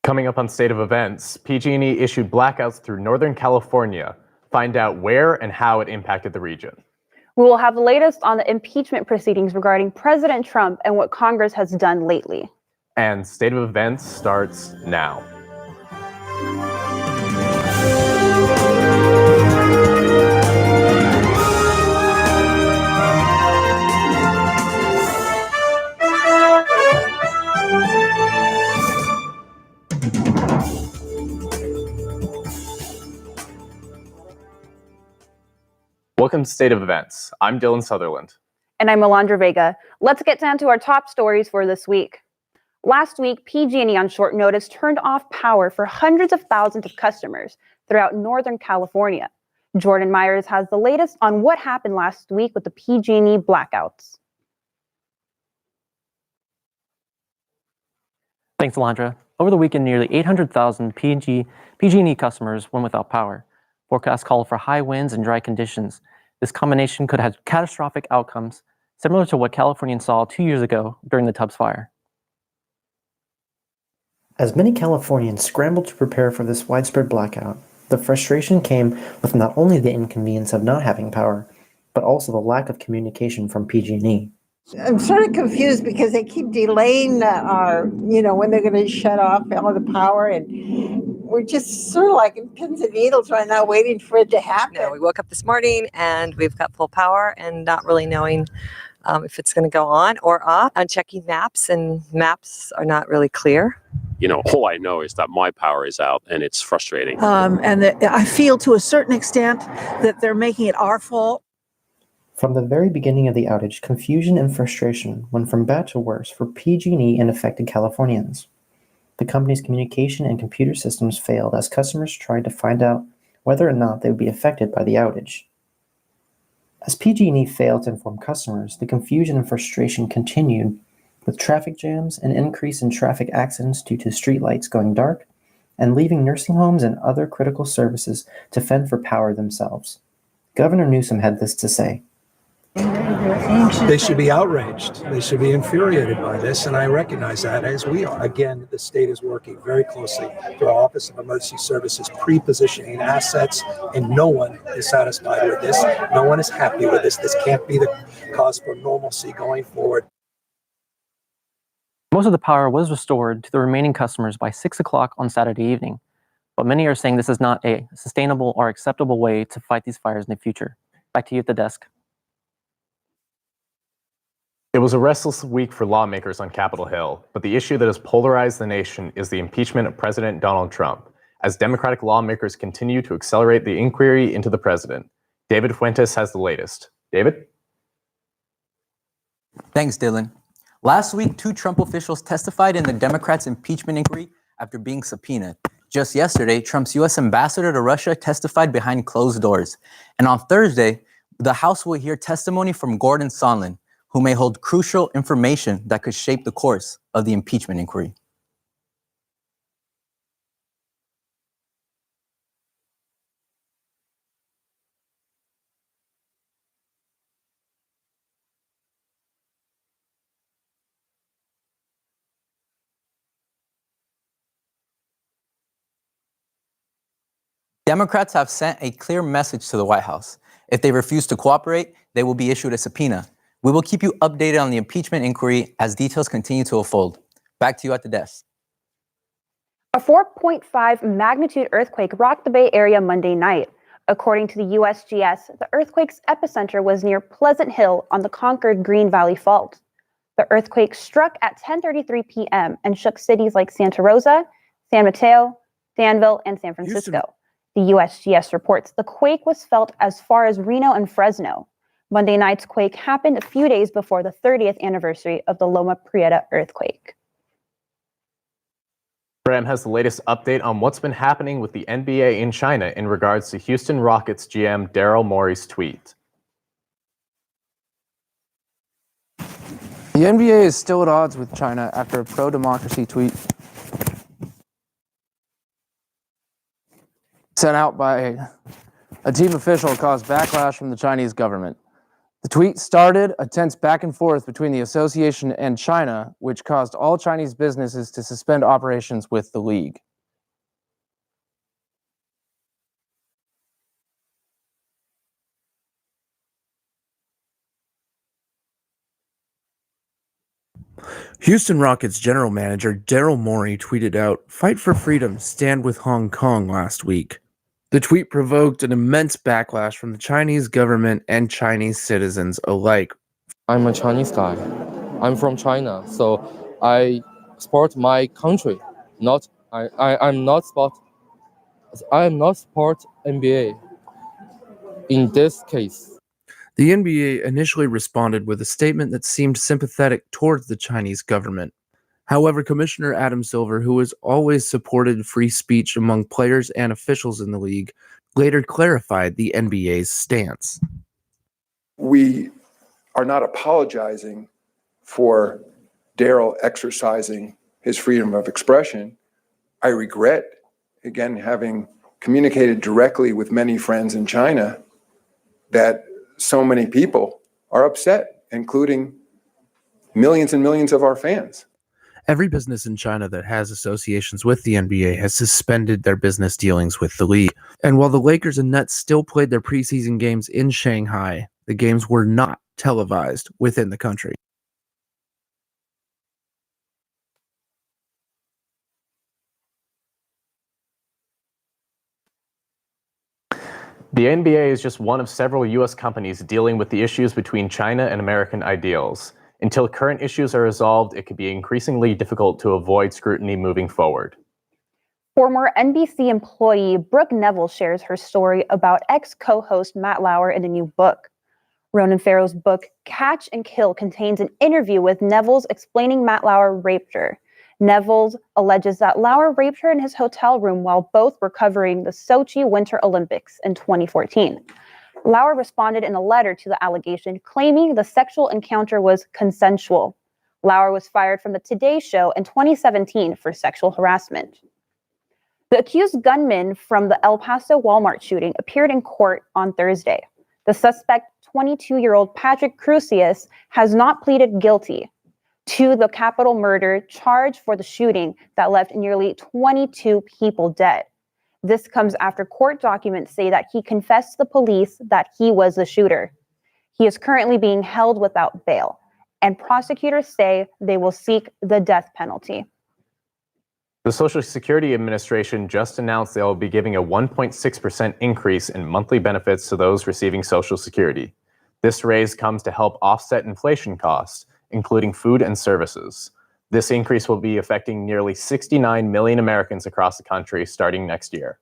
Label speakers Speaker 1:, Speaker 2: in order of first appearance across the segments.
Speaker 1: Coming up on State of Events, PG&E issued blackouts through Northern California. Find out where and how it impacted the region.
Speaker 2: We will have the latest on the impeachment proceedings regarding President Trump and what Congress has done lately.
Speaker 1: And State of Events starts now. Welcome to State of Events. I'm Dylan Sutherland.
Speaker 2: And I'm Alondra Vega. Let's get down to our top stories for this week. Last week, PG&E on short notice turned off power for hundreds of thousands of customers throughout Northern California. Jordan Myers has the latest on what happened last week with the PG&E blackouts.
Speaker 3: Thanks, Alondra. Over the weekend, nearly 800,000 PG&E customers went without power. Forecasts call for high winds and dry conditions. This combination could have catastrophic outcomes, similar to what Californians saw 2 years ago during the Tubbs fire.
Speaker 4: As many Californians scrambled to prepare for this widespread blackout, the frustration came with not only the inconvenience of not having power, but also the lack of communication from PG&E.
Speaker 5: I'm sort of confused because they keep delaying when they're going to shut off all the power, and we're just sort of like in pins and needles right now waiting for it to happen.
Speaker 6: No, we woke up this morning and we've got full power and not really knowing if it's going to go on or off. I'm checking maps and maps are not really clear.
Speaker 7: All I know is that my power is out and it's frustrating.
Speaker 5: And I feel to a certain extent that they're making it our fault.
Speaker 4: From the very beginning of the outage, confusion and frustration went from bad to worse for PG&E and affected Californians. The company's communication and computer systems failed as customers tried to find out whether or not they would be affected by the outage. As PG&E failed to inform customers, the confusion and frustration continued, with traffic jams, an increase in traffic accidents due to streetlights going dark, and leaving nursing homes and other critical services to fend for power themselves. Governor Newsom had this to say.
Speaker 8: They should be outraged. They should be infuriated by this, and I recognize that, as we are. Again, the state is working very closely through our Office of Emergency Services, pre-positioning assets, and no one is satisfied with this. No one is happy with this. This can't be the cause for normalcy going forward.
Speaker 3: Most of the power was restored to the remaining customers by 6 o'clock on Saturday evening, but many are saying this is not a sustainable or acceptable way to fight these fires in the future. Back to you at the desk.
Speaker 1: It was a restless week for lawmakers on Capitol Hill, but the issue that has polarized the nation is the impeachment of President Donald Trump, as Democratic lawmakers continue to accelerate the inquiry into the president. David Fuentes has the latest. David?
Speaker 9: Thanks, Dylan. Last week, 2 Trump officials testified in the Democrats' impeachment inquiry after being subpoenaed. Just yesterday, Trump's U.S. ambassador to Russia testified behind closed doors. And on Thursday, the House will hear testimony from Gordon Sondland, who may hold crucial information that could shape the course of the impeachment inquiry. Democrats have sent a clear message to the White House. If they refuse to cooperate, they will be issued a subpoena. We will keep you updated on the impeachment inquiry as details continue to unfold. Back to you at the desk.
Speaker 2: A 4.5 magnitude earthquake rocked the Bay Area Monday night. According to the USGS, the earthquake's epicenter was near Pleasant Hill on the Concord Green Valley Fault. The earthquake struck at 10:33 p.m. and shook cities like Santa Rosa, San Mateo, Danville, and San Francisco. The USGS reports the quake was felt as far as Reno and Fresno. Monday night's quake happened a few days before the 30th anniversary of the Loma Prieta earthquake.
Speaker 1: Bram has the latest update on what's been happening with the NBA in China in regards to Houston Rockets GM Daryl Morey's tweet.
Speaker 10: The NBA is still at odds with China after a pro-democracy tweet sent out by a team official caused backlash from the Chinese government. The tweet started a tense back and forth between the association and China, which caused all Chinese businesses to suspend operations with the league.
Speaker 11: Houston Rockets general manager Daryl Morey tweeted out, "Fight for freedom, stand with Hong Kong" last week. The tweet provoked an immense backlash from the Chinese government and Chinese citizens alike.
Speaker 12: I'm a Chinese guy. I'm from China, so I support my country. I'm not support NBA in this case.
Speaker 11: The NBA initially responded with a statement that seemed sympathetic towards the Chinese government. However, Commissioner Adam Silver, who has always supported free speech among players and officials in the league, later clarified the NBA's stance.
Speaker 13: We are not apologizing for Daryl exercising his freedom of expression. I regret, again, having communicated directly with many friends in China, that so many people are upset, including millions and millions of our fans.
Speaker 11: Every business in China that has associations with the NBA has suspended their business dealings with the league. And while the Lakers and Nets still played their preseason games in Shanghai, the games were not televised within the country.
Speaker 1: The NBA is just one of several U.S. companies dealing with the issues between China and American ideals. Until current issues are resolved, it could be increasingly difficult to avoid scrutiny moving forward.
Speaker 2: Former NBC employee Brooke Neville shares her story about ex-co-host Matt Lauer in a new book. Ronan Farrow's book, Catch and Kill, contains an interview with Neville's explaining Matt Lauer raped her. Neville alleges that Lauer raped her in his hotel room while both were covering the Sochi Winter Olympics in 2014. Lauer responded in a letter to the allegation, claiming the sexual encounter was consensual. Lauer was fired from the Today Show in 2017 for sexual harassment. The accused gunman from the El Paso Walmart shooting appeared in court on Thursday. The suspect, 22-year-old Patrick Crusius, has not pleaded guilty to the capital murder charge for the shooting that left nearly 22 people dead. This comes after court documents say that he confessed to the police that he was the shooter. He is currently being held without bail, and prosecutors say they will seek the death penalty.
Speaker 1: The Social Security Administration just announced they will be giving a 1.6% increase in monthly benefits to those receiving Social Security. This raise comes to help offset inflation costs, including food and services. This increase will be affecting nearly 69 million Americans across the country starting next year.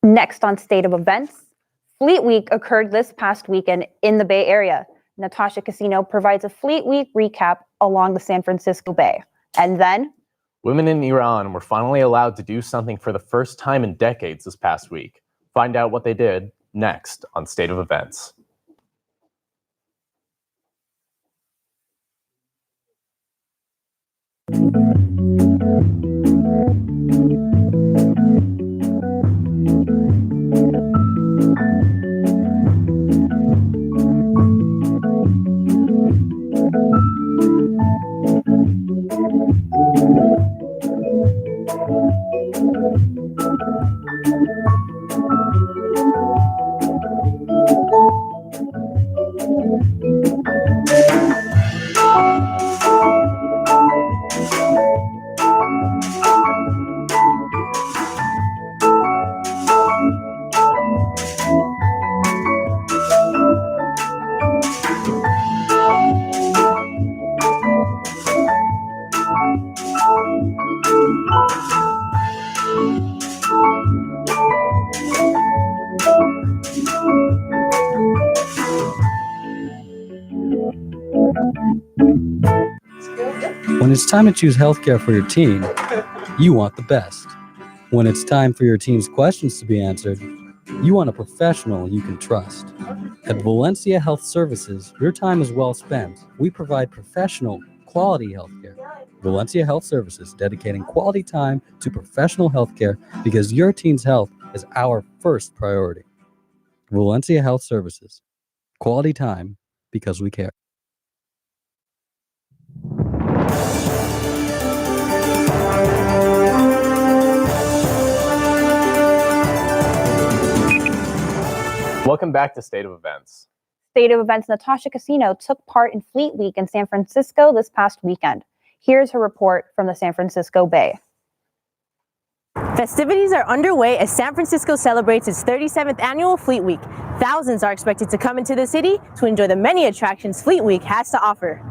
Speaker 2: Next on State of Events, Fleet Week occurred this past weekend in the Bay Area. Natasha Casino provides a Fleet Week recap along the San Francisco Bay. And then,
Speaker 1: women in Iran were finally allowed to do something for the first time in decades this past week. Find out what they did next on State of Events.
Speaker 14: When it's time to choose healthcare for your teen, you want the best. When it's time for your teen's questions to be answered, you want a professional you can trust. At Valencia Health Services, your time is well spent. We provide professional, quality healthcare. Valencia Health Services, dedicating quality time to professional healthcare because your teen's health is our first priority. Valencia Health Services. Quality time because we care.
Speaker 1: Welcome back to State of Events.
Speaker 2: State of Events Natasha Cassino took part in Fleet Week in San Francisco this past weekend. Here's her report from the San Francisco Bay.
Speaker 15: Festivities are underway as San Francisco celebrates its 37th annual Fleet Week. Thousands are expected to come into the city to enjoy the many attractions Fleet Week has to offer.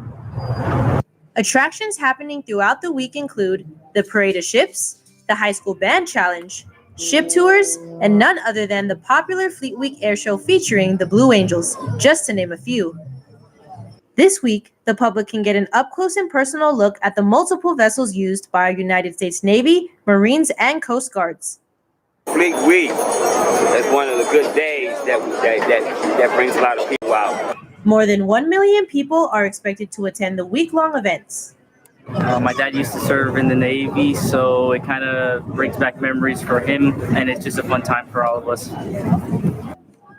Speaker 15: Attractions happening throughout the week include the Parade of Ships, the High School Band Challenge, ship tours, and none other than the popular Fleet Week air show featuring the Blue Angels, just to name a few. This week, the public can get an up-close and personal look at the multiple vessels used by our United States Navy, Marines, and Coast Guards.
Speaker 16: Fleet Week, that's one of the good days that brings a lot of people out.
Speaker 15: More than 1 million people are expected to attend the week-long events.
Speaker 17: My dad used to serve in the Navy, so it kind of brings back memories for him, and it's just a fun time for all of us.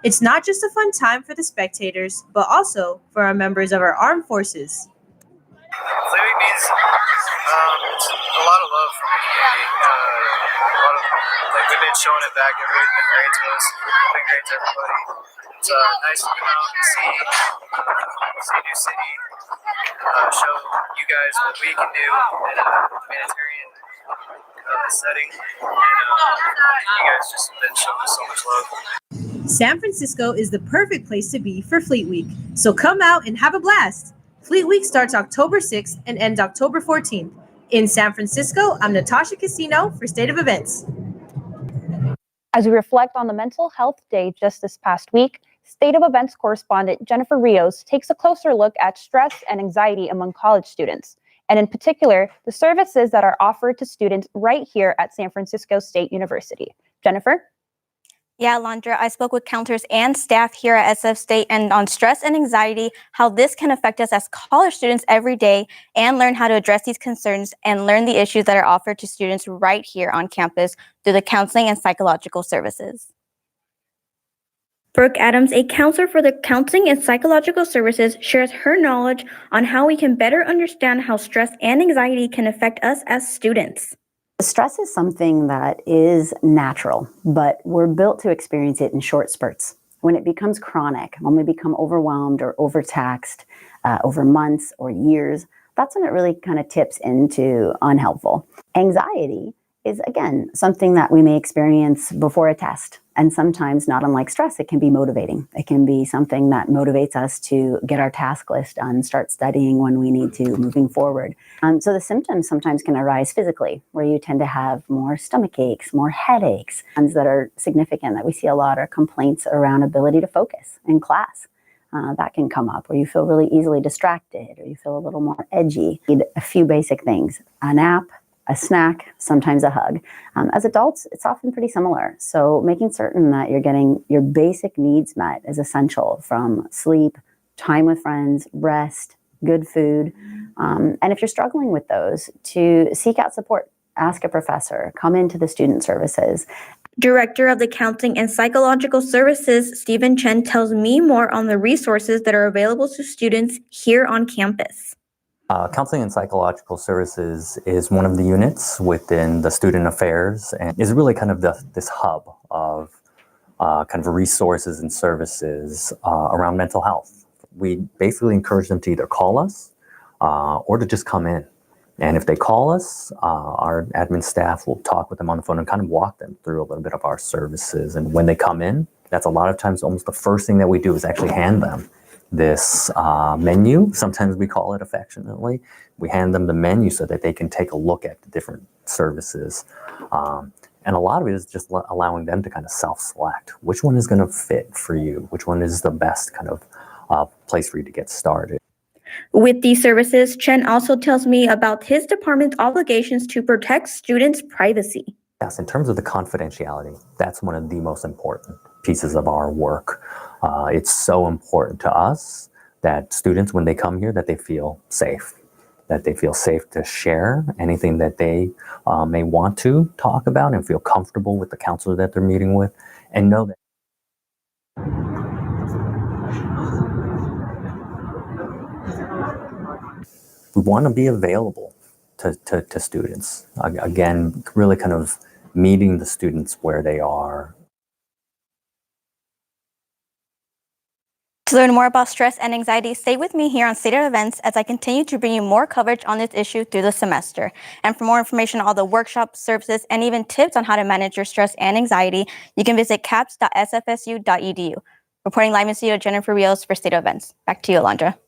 Speaker 15: It's not just a fun time for the spectators, but also for our members of our armed forces.
Speaker 18: Fleet Week means it's a lot of love from the community. We've been showing it back. Everybody's been great to us. It's been great to everybody. It's nice to come out and see New City, show you guys what we can do in a humanitarian setting, and you guys just been showing us so much love.
Speaker 15: San Francisco is the perfect place to be for Fleet Week, so come out and have a blast. Fleet Week starts October 6th and ends October 14th. In San Francisco, I'm Natasha Cassino for State of Events.
Speaker 2: As we reflect on the Mental Health Day just this past week, State of Events correspondent Jennifer Rios takes a closer look at stress and anxiety among college students, and in particular, the services that are offered to students right here at San Francisco State University. Jennifer?
Speaker 19: Yeah, Alondra, I spoke with counselors and staff here at SF State and on stress and anxiety, how this can affect us as college students every day, and learn how to address these concerns and learn the issues that are offered to students right here on campus through the counseling and psychological services. Brooke Adams, a counselor for the Counseling and Psychological Services, shares her knowledge on how we can better understand how stress and anxiety can affect us as students.
Speaker 20: Stress is something that is natural, but we're built to experience it in short spurts. When it becomes chronic, when we become overwhelmed or overtaxed over months or years, that's when it really kind of tips into unhelpful. Anxiety is, again, something that we may experience before a test. And sometimes, not unlike stress, it can be motivating. It can be something that motivates us to get our task list done, start studying when we need to, moving forward. So the symptoms sometimes can arise physically, where you tend to have more stomach aches, more headaches. Ones that are significant that we see a lot are complaints around ability to focus in class. That can come up, where you feel really easily distracted, or you feel a little more edgy. Need a few basic things: a nap, a snack, sometimes a hug. As adults, it's often pretty similar. So making certain that you're getting your basic needs met is essential, from sleep, time with friends, rest, good food. And if you're struggling with those, to seek out support, ask a professor, come into the student services.
Speaker 19: Director of the Counseling and Psychological Services, Stephen Chen, tells me more on the resources that are available to students here on campus.
Speaker 21: Counseling and Psychological Services is one of the units within the Student Affairs, and is really kind of this hub of kind of resources and services around mental health. We basically encourage them to either call us or to just come in. And if they call us, our admin staff will talk with them on the phone and kind of walk them through a little bit of our services. And when they come in, that's a lot of times almost the first thing that we do is actually hand them this menu. Sometimes we call it affectionately. We hand them the menu so that they can take a look at the different services. And a lot of it is just allowing them to kind of self-select which one is going to fit for you, which one is the best kind of place for you to get started.
Speaker 19: With these services, Chen also tells me about his department's obligations to protect students' privacy.
Speaker 21: Yes, in terms of the confidentiality, that's one of the most important pieces of our work. It's so important to us that students, when they come here, that they feel safe to share anything that they may want to talk about, and feel comfortable with the counselor that they're meeting with, and know that we want to be available to students. Again, really kind of meeting the students where they are.
Speaker 19: To learn more about stress and anxiety, stay with me here on State of Events as I continue to bring you more coverage on this issue through the semester. And for more information on all the workshops, services, and even tips on how to manage your stress and anxiety, you can visit caps.sfsu.edu. Reporting live in studio, Jennifer Rios for State of Events. Back to you, Alondra.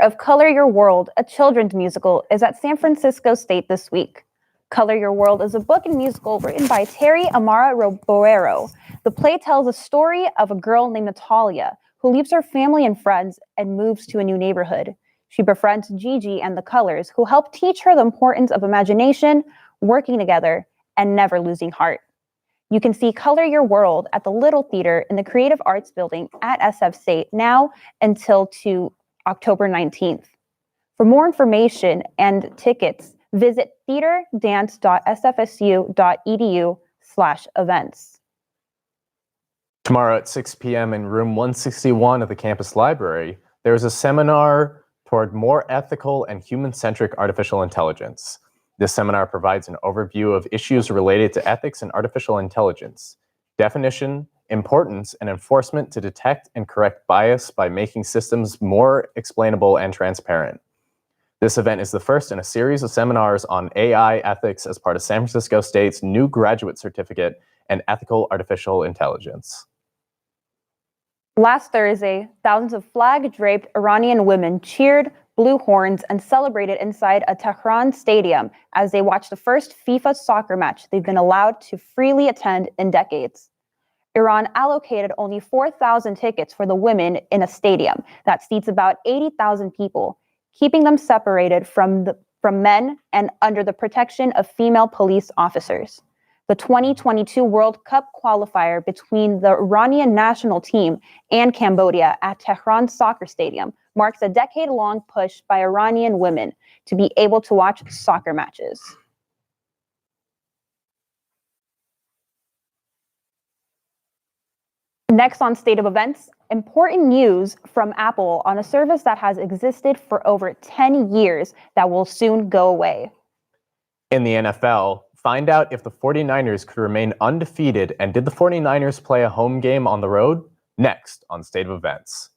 Speaker 2: Of Color Your World, a children's musical, is at San Francisco State this week. Color Your World is a book and musical written by Terry Amara Roboero. The play tells a story of a girl named Natalia who leaves her family and friends and moves to a new neighborhood. She befriends Gigi and the Colors, who help teach her the importance of imagination, working together, and never losing heart. You can see Color Your World at the Little Theater in the Creative Arts Building at SF State now until October 19th. For more information and tickets, visit theaterdance.sfsu.edu/events.
Speaker 1: Tomorrow at 6 p.m. in room 161 of the campus library, there is a seminar toward more ethical and human-centric artificial intelligence. This seminar provides an overview of issues related to ethics and artificial intelligence, definition, importance, and enforcement to detect and correct bias by making systems more explainable and transparent. This event is the first in a series of seminars on AI ethics as part of San Francisco State's new graduate certificate in ethical artificial intelligence.
Speaker 2: Last Thursday, thousands of flag-draped Iranian women cheered, blew horns, and celebrated inside a Tehran stadium as they watched the first FIFA soccer match they've been allowed to freely attend in decades. Iran allocated only 4,000 tickets for the women in a stadium that seats about 80,000 people, keeping them separated from men and under the protection of female police officers. The 2022 World Cup qualifier between the Iranian national team and Cambodia at Tehran Soccer Stadium marks a decade-long push by Iranian women to be able to watch soccer matches. Next on State of Events, important news from Apple on a service that has existed for over 10 years that will soon go away.
Speaker 1: In the NFL, find out if the 49ers could remain undefeated and did the 49ers play a home game on the road? Next on State of Events.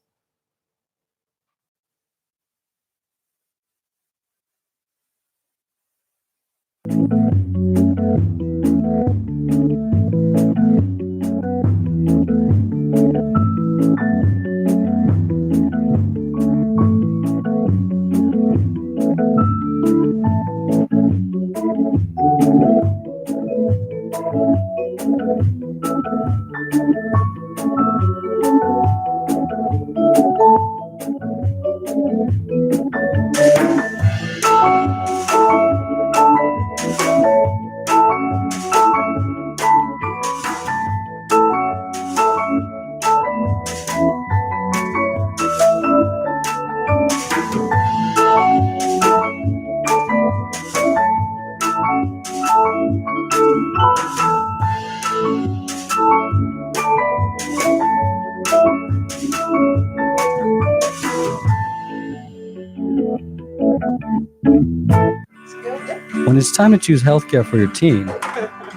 Speaker 14: When it's time to choose healthcare for your teen,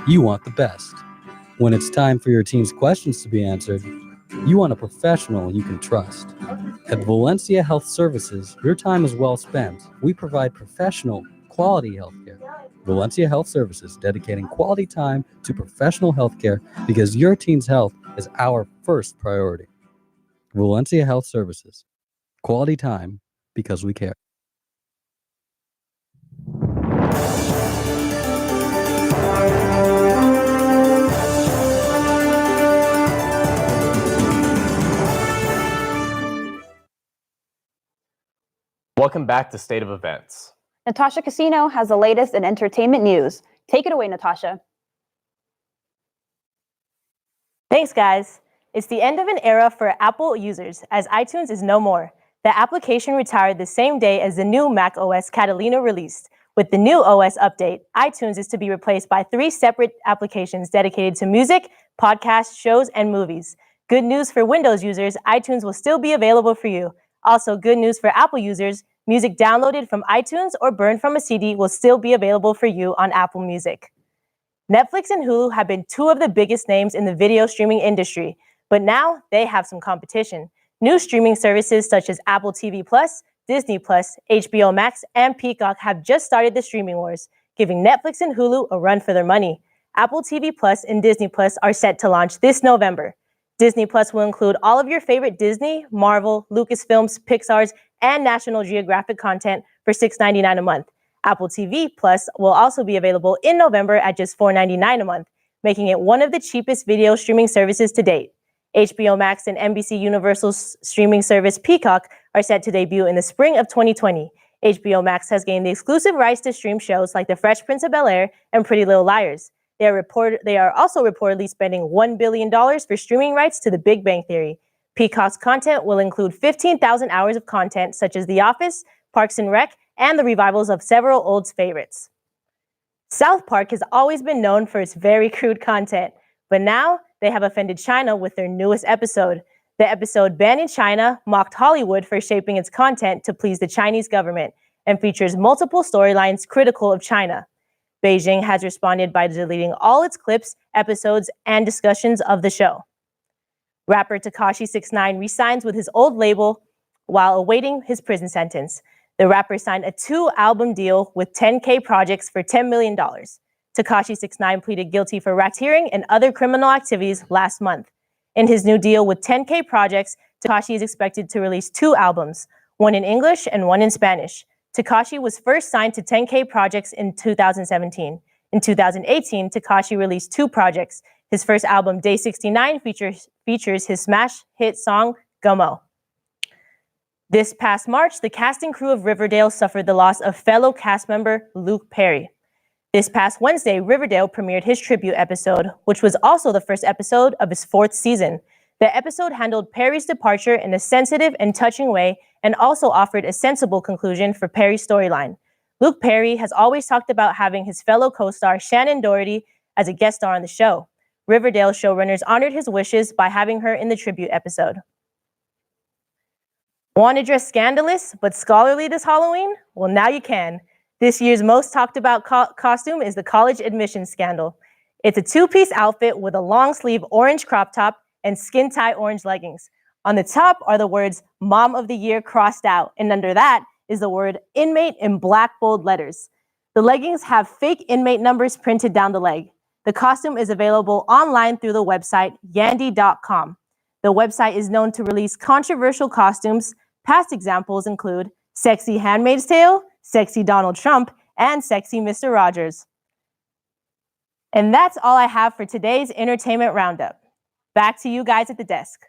Speaker 14: you want the best. When it's time for your teen's questions to be answered, you want a professional you can trust. At Valencia Health Services, your time is well spent. We provide professional, quality healthcare. Valencia Health Services, dedicating quality time to professional healthcare because your teen's health is our first priority. Valencia Health Services, quality time because we care.
Speaker 1: Welcome back to State of Events.
Speaker 2: Natasha Casino has the latest in entertainment news. Take it away, Natasha.
Speaker 15: Thanks, guys. It's the end of an era for Apple users, as iTunes is no more. The application retired the same day as the new Mac OS Catalina released. With the new OS update, iTunes is to be replaced by 3 separate applications dedicated to music, podcasts, shows, and movies. Good news for Windows users, iTunes will still be available for you. Also, good news for Apple users, music downloaded from iTunes or burned from a CD will still be available for you on Apple Music. Netflix and Hulu have been two of the biggest names in the video streaming industry, but now they have some competition. New streaming services such as Apple TV+, Disney+, HBO Max, and Peacock have just started the streaming wars, giving Netflix and Hulu a run for their money. Apple TV+ and Disney+ are set to launch this November. Disney+ will include all of your favorite Disney, Marvel, Lucasfilms, Pixar's, and National Geographic content for $6.99 a month. Apple TV Plus will also be available in November at just $4.99 a month, making it one of the cheapest video streaming services to date. HBO Max and NBC Universal's streaming service Peacock are set to debut in the spring of 2020. HBO Max has gained the exclusive rights to stream shows like The Fresh Prince of Bel-Air and Pretty Little Liars. They are also reportedly spending $1 billion for streaming rights to The Big Bang Theory. Peacock's content will include 15,000 hours of content such as The Office, Parks and Rec, and the revivals of several old favorites. South Park has always been known for its very crude content, but now they have offended China with their newest episode. The episode Banned in China mocked Hollywood for shaping its content to please the Chinese government and features multiple storylines critical of China. Beijing has responded by deleting all its clips, episodes, and discussions of the show. Rapper Tekashi 6ix9ine re-signs with his old label while awaiting his prison sentence. The rapper signed a 2-album deal with 10K Projects for $10 million. Tekashi 6ix9ine pleaded guilty for racketeering and other criminal activities last month. In his new deal with 10K Projects, Tekashi is expected to release 2 albums, one in English and one in Spanish. Tekashi was first signed to 10K Projects in 2017. In 2018, Tekashi released 2 projects. His first album, Day 69, features his smash hit song, Gummo. This past March, the cast and crew of Riverdale suffered the loss of fellow cast member Luke Perry. This past Wednesday, Riverdale premiered his tribute episode, which was also the first episode of his 4th season. The episode handled Perry's departure in a sensitive and touching way and also offered a sensible conclusion for Perry's storyline. Luke Perry has always talked about having his fellow co-star Shannon Doherty as a guest star on the show. Riverdale showrunners honored his wishes by having her in the tribute episode. Want to dress scandalous but scholarly this Halloween? Well, now you can. This year's most talked about costume is the college admissions scandal. It's a 2-piece outfit with a long sleeve orange crop top and skin tight orange leggings. On the top are the words Mom of the Year crossed out, and under that is the word inmate in black bold letters. The leggings have fake inmate numbers printed down the leg. The costume is available online through the website yandy.com. The website is known to release controversial costumes. Past examples include Sexy Handmaid's Tale, Sexy Donald Trump, and Sexy Mr. Rogers. And that's all I have for today's entertainment roundup. Back to you guys at the desk.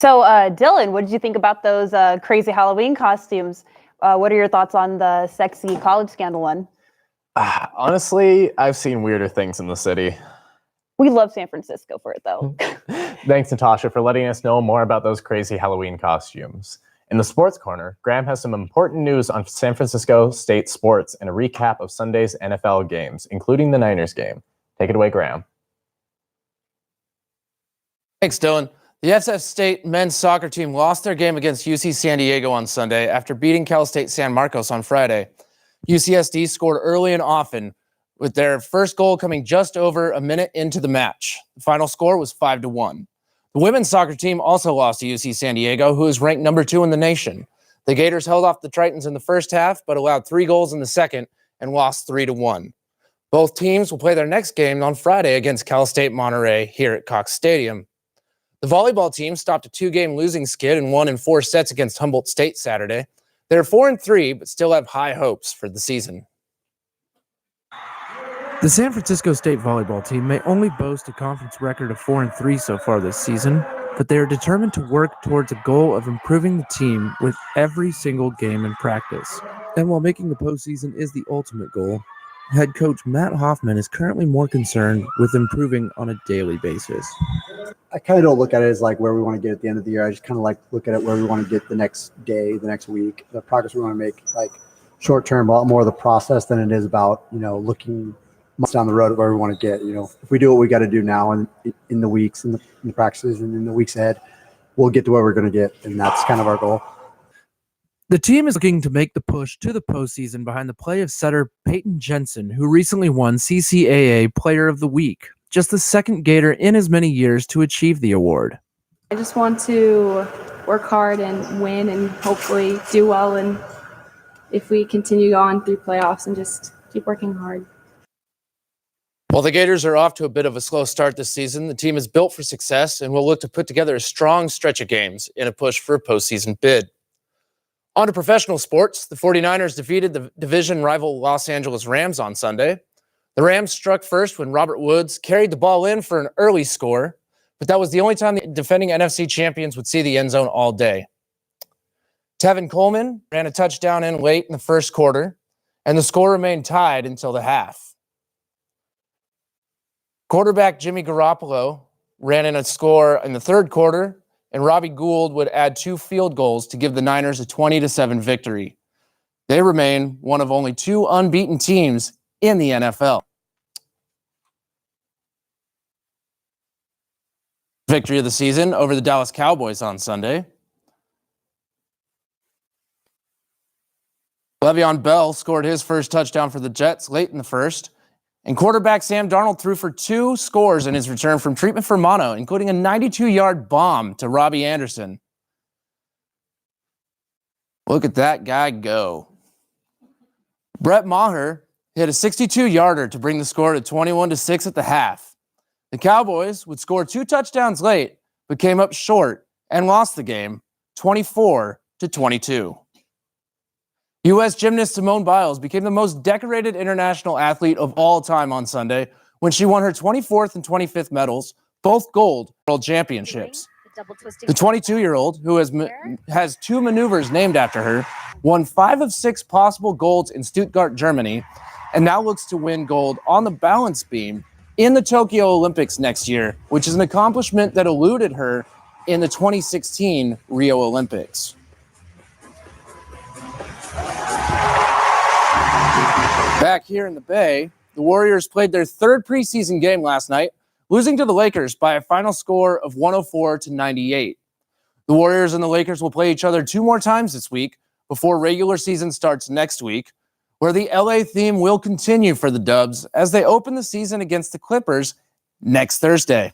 Speaker 2: So, Dylan, what did you think about those crazy Halloween costumes? What are your thoughts on the sexy college scandal one?
Speaker 1: Honestly, I've seen weirder things in the city.
Speaker 2: We love San Francisco for it, though.
Speaker 1: Thanks, Natasha, for letting us know more about those crazy Halloween costumes. In the Sports Corner, Graham has some important news on San Francisco State sports and a recap of Sunday's NFL games, including the Niners game. Take it away, Graham.
Speaker 10: Thanks, Dylan. The SF State men's soccer team lost their game against UC San Diego on Sunday after beating Cal State San Marcos on Friday. UCSD scored early and often, with their first goal coming just over a minute into the match. The final score was 5-1. The women's soccer team also lost to UC San Diego, who is ranked number 2 in the nation. The Gators held off the Tritons in the first half, but allowed 3 goals in the second and lost 3-1. Both teams will play their next game on Friday against Cal State Monterey here at Cox Stadium. The volleyball team stopped a 2-game losing skid and won in 4 sets against Humboldt State Saturday. They're 4-3, but still have high hopes for the season.
Speaker 11: The San Francisco State volleyball team may only boast a conference record of 4-3 so far this season, but they are determined to work towards a goal of improving the team with every single game in practice. And while making the postseason is the ultimate goal, head coach Matt Hoffman is currently more concerned with improving on a daily basis.
Speaker 6: I kind of don't look at it as like where we want to get at the end of the year. I just kind of like look at it where we want to get the next day, the next week, the progress we want to make, like short term, a lot more of the process than it is about, looking months down the road at where we want to get. If we do what we got to do now and in the weeks, in the practices and in the weeks ahead, we'll get to where we're going to get. And that's kind of our goal.
Speaker 11: The team is looking to make the push to the postseason behind the play of setter Peyton Jensen, who recently won CCAA Player of the Week, just the second Gator in as many years to achieve the award.
Speaker 7: I just want to work hard and win and hopefully do well, and if we continue on through playoffs and just keep working hard.
Speaker 10: While the Gators are off to a bit of a slow start this season, the team is built for success and will look to put together a strong stretch of games in a push for a postseason bid. On to professional sports, the 49ers defeated the division rival Los Angeles Rams on Sunday. The Rams struck first when Robert Woods carried the ball in for an early score, but that was the only time the defending NFC champions would see the end zone all day. Tevin Coleman ran a touchdown in late in the first quarter, and the score remained tied until the half. Quarterback Jimmy Garoppolo ran in a score in the third quarter, and Robbie Gould would add 2 field goals to give the Niners a 20-7 victory. They remain one of only 2 unbeaten teams in the NFL. Victory of the season over the Dallas Cowboys on Sunday. Le'Veon Bell scored his first touchdown for the Jets late in the first, and quarterback Sam Darnold threw for 2 scores in his return from treatment for mono, including a 92-yard bomb to Robbie Anderson. Look at that guy go. Brett Maher hit a 62-yarder to bring the score to 21-6 at the half. The Cowboys would score 2 touchdowns late, but came up short and lost the game 24-22. U.S. gymnast Simone Biles became the most decorated international athlete of all time on Sunday when she won her 24th and 25th medals, both gold, World Championships. The 22-year-old, who has 2 maneuvers named after her, won 5 of 6 possible golds in Stuttgart, Germany, and now looks to win gold on the balance beam in the Tokyo Olympics next year, which is an accomplishment that eluded her in the 2016 Rio Olympics. Back here in the Bay, the Warriors played their 3rd preseason game last night, losing to the Lakers by a final score of 104-98. The Warriors and the Lakers will play each other 2 more times this week before regular season starts next week, where the LA theme will continue for the Dubs as they open the season against the Clippers next Thursday.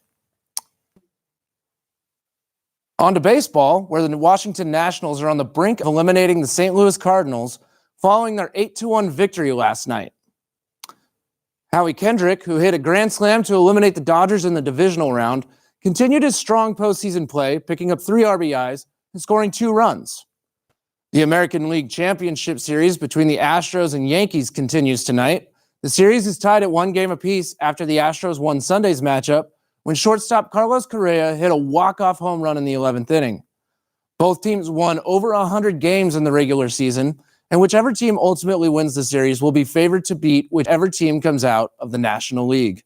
Speaker 10: On to baseball, where the Washington Nationals are on the brink of eliminating the St. Louis Cardinals following their 8-1 victory last night. Howie Kendrick, who hit a grand slam to eliminate the Dodgers in the divisional round, continued his strong postseason play, picking up 3 RBIs and scoring 2 runs. The American League Championship Series between the Astros and Yankees continues tonight. The series is tied at 1 game apiece after the Astros won Sunday's matchup when shortstop Carlos Correa hit a walk-off home run in the 11th inning. Both teams won over 100 games in the regular season, and whichever team ultimately wins the series will be favored to beat whichever team comes out of the National League.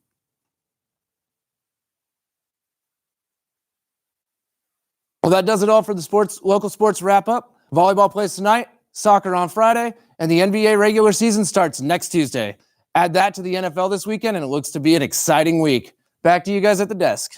Speaker 10: Well, that does it all for the local sports wrap-up. Volleyball plays tonight, soccer on Friday, and the NBA regular season starts next Tuesday. Add that to the NFL this weekend, and it looks to be an exciting week. Back to you guys at the desk.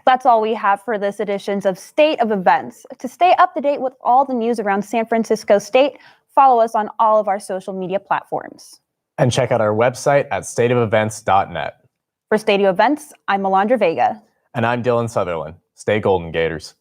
Speaker 2: That's all we have for this edition of State of Events. To stay up to date with all the news around San Francisco State, follow us on all of our social media platforms.
Speaker 1: And check out our website at stateofevents.net.
Speaker 2: For State of Events, I'm Melandra Vega.
Speaker 1: And I'm Dylan Sutherland. Stay golden, Gators.